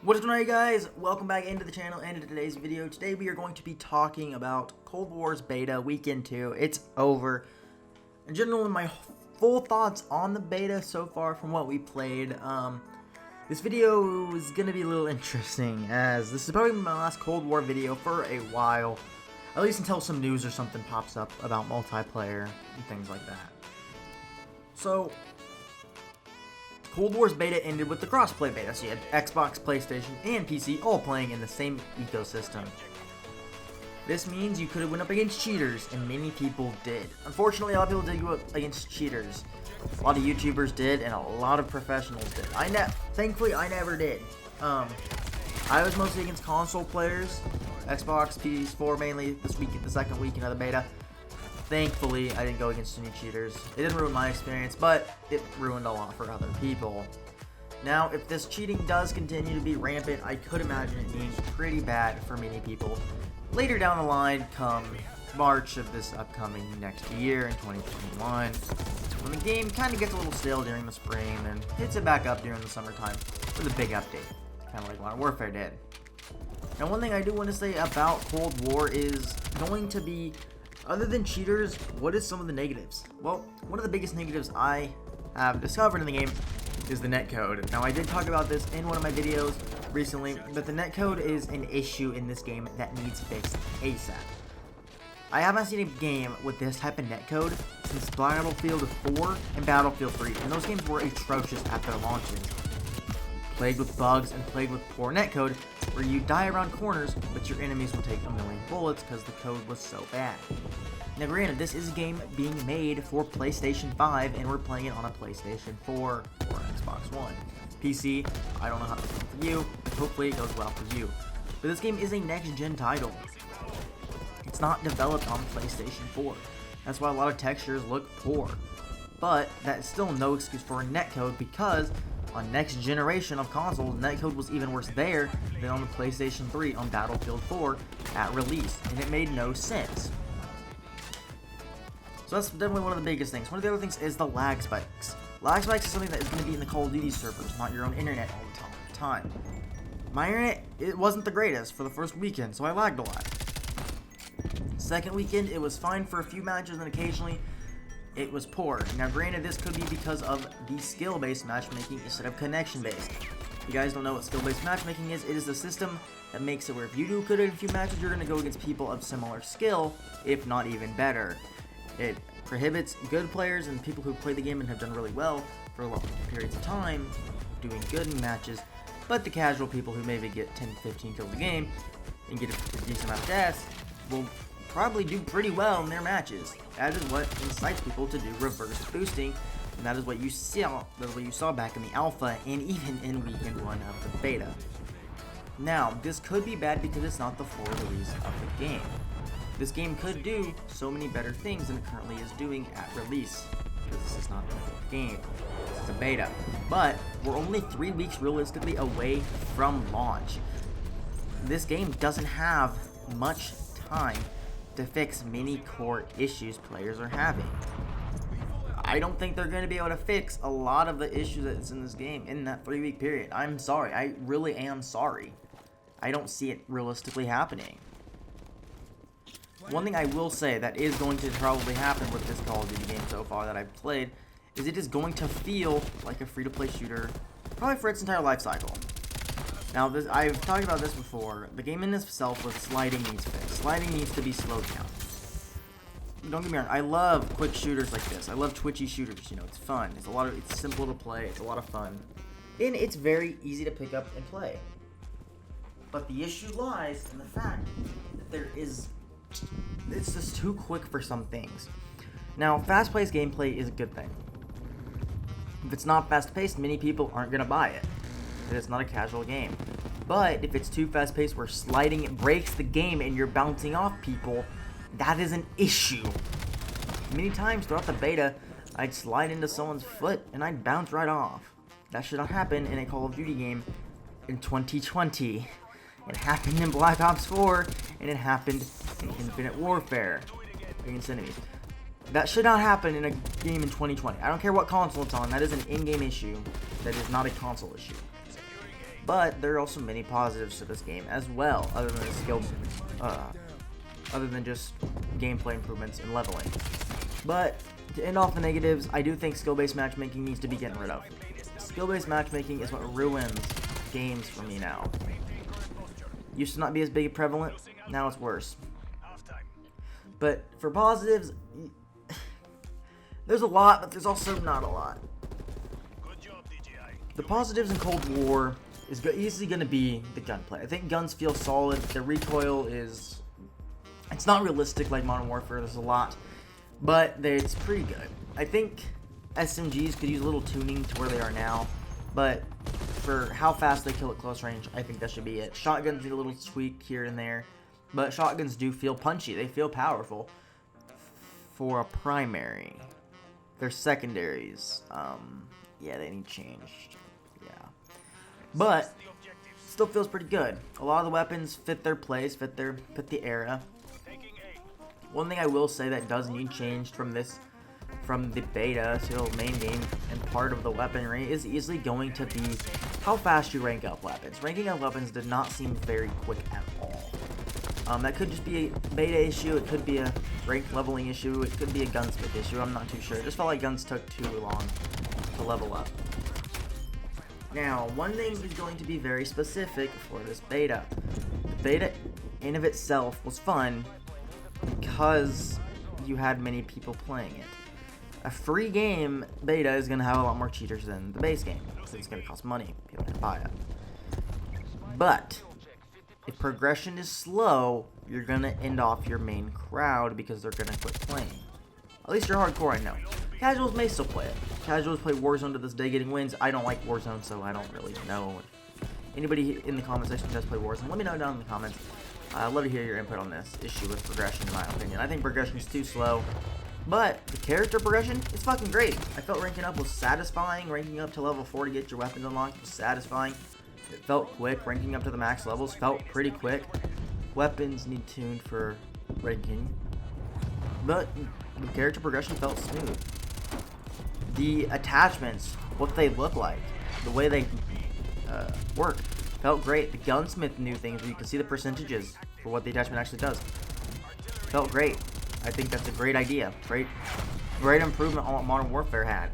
What is going on, guys? Welcome back into the channel and into today's video. Today we are going to be talking about Cold War's beta weekend 2. It's over. In general, my full thoughts on the beta so far from what we played. This video is going to be a little interesting, as this is probably my last Cold War video for a while. At least until some news or something pops up about multiplayer and things like that. So, Cold War's beta ended with the crossplay beta, so you had Xbox, PlayStation, and PC all playing in the same ecosystem. This means you could have went up against cheaters, and many people did. Unfortunately, a lot of people did go up against cheaters. A lot of YouTubers did, and a lot of professionals did. Thankfully, I never did. I was mostly against console players, Xbox, PS4 mainly, this week, the second weekend of the beta. Thankfully, I didn't go against any cheaters. It didn't ruin my experience, but it ruined a lot for other people. Now, if this cheating does continue to be rampant, I could imagine it being pretty bad for many people later down the line, come March of this upcoming next year in 2021, when the game kind of gets a little stale during the spring and hits it back up during the summertime with a big update, kind of like Modern Warfare did. Now, one thing I do want to say about Cold War is going to be, other than cheaters, what is some of the negatives? Well, one of the biggest negatives I have discovered in the game is the netcode. Now, I did talk about this in one of my videos recently, but the netcode is an issue in this game that needs fixed ASAP. I haven't seen a game with this type of netcode since Battlefield 4 and Battlefield 3, and those games were atrocious at their launches. Plagued with bugs and plagued with poor netcode, where you die around corners, but your enemies will take a million bullets because the code was so bad. Now granted, this is a game being made for PlayStation 5, and we're playing it on a PlayStation 4 or Xbox One. PC, I don't know how it's going for you, hopefully it goes well for you. But this game is a next-gen title. It's not developed on PlayStation 4. That's why a lot of textures look poor. But that's still no excuse for a netcode, because on next generation of consoles, netcode was even worse there than on the PlayStation 3 on Battlefield 4 at release, and it made no sense. So that's definitely one of the biggest things. One of the other things is the lag spikes. Lag spikes is something that is going to be in the Call of Duty servers, not your own internet all the time. My internet, it wasn't the greatest for the first weekend, so I lagged a lot. Second weekend, it was fine for a few matches, and occasionally it was poor. Now granted, this could be because of the skill-based matchmaking instead of connection-based. If you guys don't know what skill-based matchmaking is, it is a system that makes it where if you do good in a few matches, you're going to go against people of similar skill, if not even better. It prohibits good players and people who play the game and have done really well for long periods of time doing good in matches, but the casual people who maybe get 10-15 kills a game and get a decent amount of deaths will probably do pretty well in their matches. That is what incites people to do reverse boosting, and that is what you saw back in the alpha and even in weekend 1 of the beta. Now, this could be bad because it's not the full release of the game. This game could do so many better things than it currently is doing at release, because this is not the full game. This is a beta. But we're only 3 weeks realistically away from launch. This game doesn't have much time to fix many core issues players are having. I don't think they're going to be able to fix a lot of the issues that's in this game in that 3-week period. I'm sorry. I really am sorry. I don't see it realistically happening. One thing I will say that is going to probably happen with this Call of Duty game so far that I've played is it is going to feel like a free-to-play shooter probably for its entire life cycle. Now, I've talked about this before. The game in itself with sliding needs fixed. Sliding needs to be slowed down. Don't get me wrong, I love quick shooters like this. I love twitchy shooters, you know, it's fun. It's simple to play, it's a lot of fun. And it's very easy to pick up and play. But the issue lies in the fact that it's just too quick for some things. Now, fast-paced gameplay is a good thing. If it's not fast-paced, many people aren't going to buy it. It's not a casual game. But if it's too fast-paced where sliding breaks the game and you're bouncing off people, that is an issue. Many times throughout the beta, I'd slide into someone's foot and I'd bounce right off. That should not happen in a Call of Duty game in 2020. It happened in Black Ops 4, and it happened in Infinite Warfare against enemies. That should not happen in a game in 2020. I don't care what console it's on. That is an in-game issue. That is not a console issue. But there are also many positives to this game as well, other than other than just gameplay improvements and leveling. But to end off the negatives, I do think skill-based matchmaking needs to be getting rid of. Skill-based matchmaking is what ruins games for me now. Used to not be as big prevalent, now it's worse. But for positives, there's a lot, but there's also not a lot. The positives in Cold War is easily going to be the gunplay. I think guns feel solid. The recoil is... It's not realistic like Modern Warfare, there's a lot, but it's pretty good. I think SMGs could use a little tuning to where they are now, but for how fast they kill at close range, I think that should be it. Shotguns need a little tweak here and there, but shotguns do feel punchy. They feel powerful for a primary. Their secondaries, yeah, they need changed. Yeah, but still feels pretty good. A lot of the weapons fit their place, fit the era. One thing I will say that does need changed from the beta to the main game and part of the weaponry is easily going to be how fast you rank up weapons. Ranking up weapons did not seem very quick at all. That could just be a beta issue, it could be a rank leveling issue, it could be a gunsmith issue, I'm not too sure. It just felt like guns took too long to level up. Now, one thing is going to be very specific for this beta. The beta in of itself was fun because you had many people playing it. A free game beta is going to have a lot more cheaters than the base game, because it's going to cost money. People can buy it. But if progression is slow, you're going to end off your main crowd because they're going to quit playing. At least you're hardcore, I know. Casuals may still play it. Casuals play Warzone to this day getting wins. I don't like Warzone, so I don't really know. Anybody in the comment section does play Warzone, let me know down in the comments. I'd love to hear your input on this issue with progression, in my opinion. I think progression is too slow. But the character progression is fucking great. I felt ranking up was satisfying. Ranking up to level 4 to get your weapons unlocked was satisfying. It felt quick. Ranking up to the max levels felt pretty quick. Weapons need tuned for ranking. But the character progression felt smooth. The attachments, what they look like, the way they work, felt great. The gunsmith new things where you can see the percentages for what the attachment actually does. Felt great. I think that's a great idea. Great improvement on what Modern Warfare had.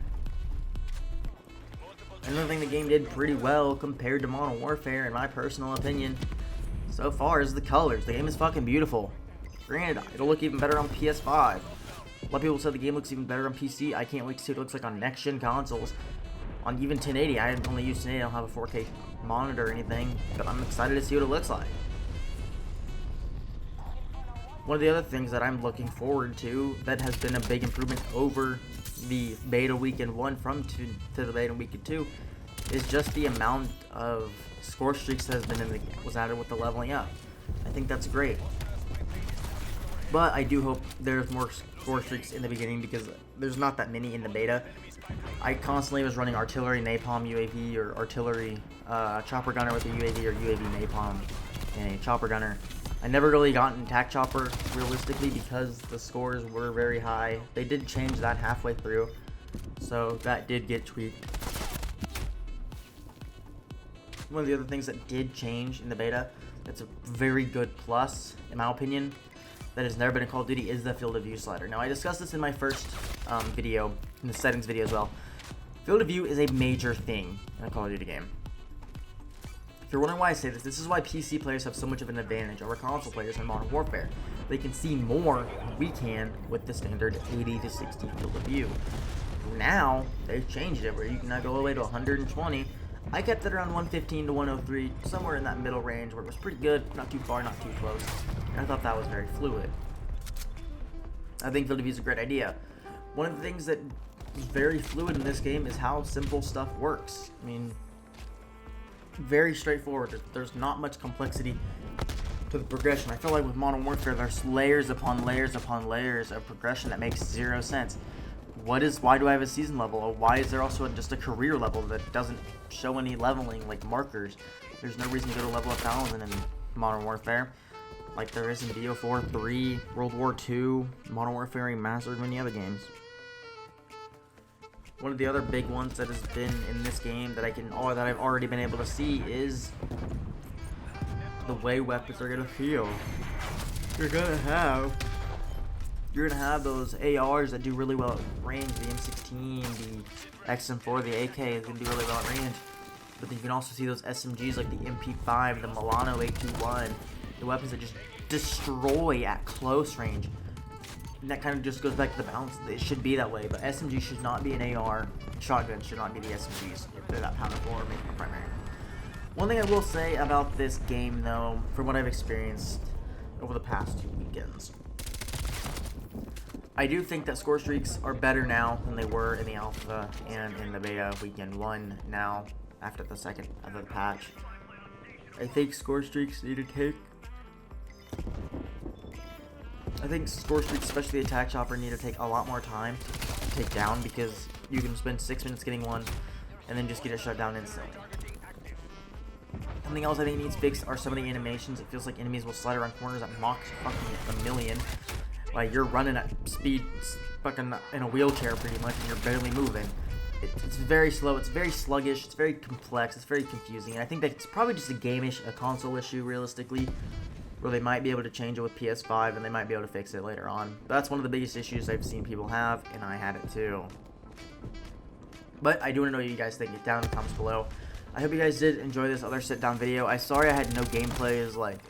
Another thing the game did pretty well compared to Modern Warfare, in my personal opinion, so far is the colors. The game is fucking beautiful. Granted, it'll look even better on PS5. A lot of people said the game looks even better on PC. I can't wait to see what it looks like on next-gen consoles. On even 1080, I only use 1080, I don't have a 4K monitor or anything, but I'm excited to see what it looks like. One of the other things that I'm looking forward to that has been a big improvement over the beta weekend 1 to the beta weekend 2 is just the amount of score streaks that has been was added with the leveling up. I think that's great. But I do hope there's more score streaks in the beginning because there's not that many in the beta. I constantly was running artillery, napalm, UAV, or artillery, chopper gunner with a UAV, or UAV, napalm, and a chopper gunner. I never really gotten tac chopper realistically because the scores were very high. They did change that halfway through, so that did get tweaked. One of the other things that did change in the beta, that's a very good plus, in my opinion, that has never been in Call of Duty is the field of view slider. Now, I discussed this in my first video, in the settings video as well. Field of view is a major thing in a Call of Duty game. If you're wondering why I say this, this is why PC players have so much of an advantage over console players in Modern Warfare. They can see more than we can with the standard 80 to 60 field of view. Now, they've changed it where you can now go all the way to 120. I kept it around 115 to 103, somewhere in that middle range where it was pretty good, not too far, not too close. And I thought that was very fluid. I think field of view is a great idea. One of the things that is very fluid in this game is how simple stuff works. I mean, very straightforward. There's not much complexity to the progression. I feel like with Modern Warfare, there's layers upon layers upon layers of progression that makes zero sense. Why do I have a season level? Or why is there also just a career level that doesn't show any leveling, like markers? There's no reason to go to level 1000 in Modern Warfare, like there is in BO4, 3, World War II, Modern Warfare Remastered, many other games. One of the other big ones that has been in this game that I've already been able to see is the way weapons are gonna feel. You're gonna have those ARs that do really well at range. The M16, the XM4, the AK is gonna do really well at range. But then you can also see those SMGs like the MP5, the Milano 821, the weapons that just destroy at close range. And that kind of just goes back to the balance. It should be that way, but SMG should not be an AR. Shotguns should not be the SMGs if they're that powerful or maybe primary. One thing I will say about this game, though, from what I've experienced over the past 2 weekends, I do think that score streaks are better now than they were in the alpha and in the beta weekend 1 now, after the patch. I think score streaks need to take... especially the attack chopper, need to take a lot more time to take down, because you can spend 6 minutes getting one and then just get it shut down instantly. Something else I think needs fixed are some of the animations. It feels like enemies will slide around corners at Mach fucking a million. Like you're running at speed fucking in a wheelchair pretty much and you're barely moving. It's very slow, it's very sluggish, it's very complex, it's very confusing, and I think that it's probably just a console issue realistically, where they might be able to change it with PS5 and they might be able to fix it later on. But that's one of the biggest issues I've seen people have, and I had it too. But I do want to know what you guys think. Get down in the comments below. I hope you guys did enjoy this other sit down video. I'm sorry I had no gameplays like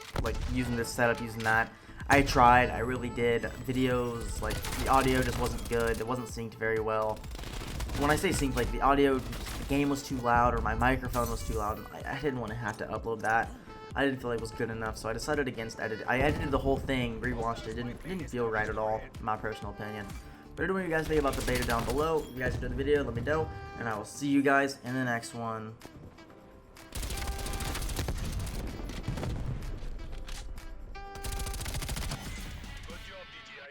using this setup, using that. I tried, I really did. Videos, like the audio just wasn't good. It wasn't synced very well. When I say synced, like the audio, the game was too loud or my microphone was too loud. I didn't want to have to upload that. I didn't feel like it was good enough, so I decided against edit. I edited the whole thing, rewatched it. Didn't feel right at all, in my personal opinion. But anyway, you guys think about the beta down below. If you guys enjoyed the video, let me know, and I will see you guys in the next one.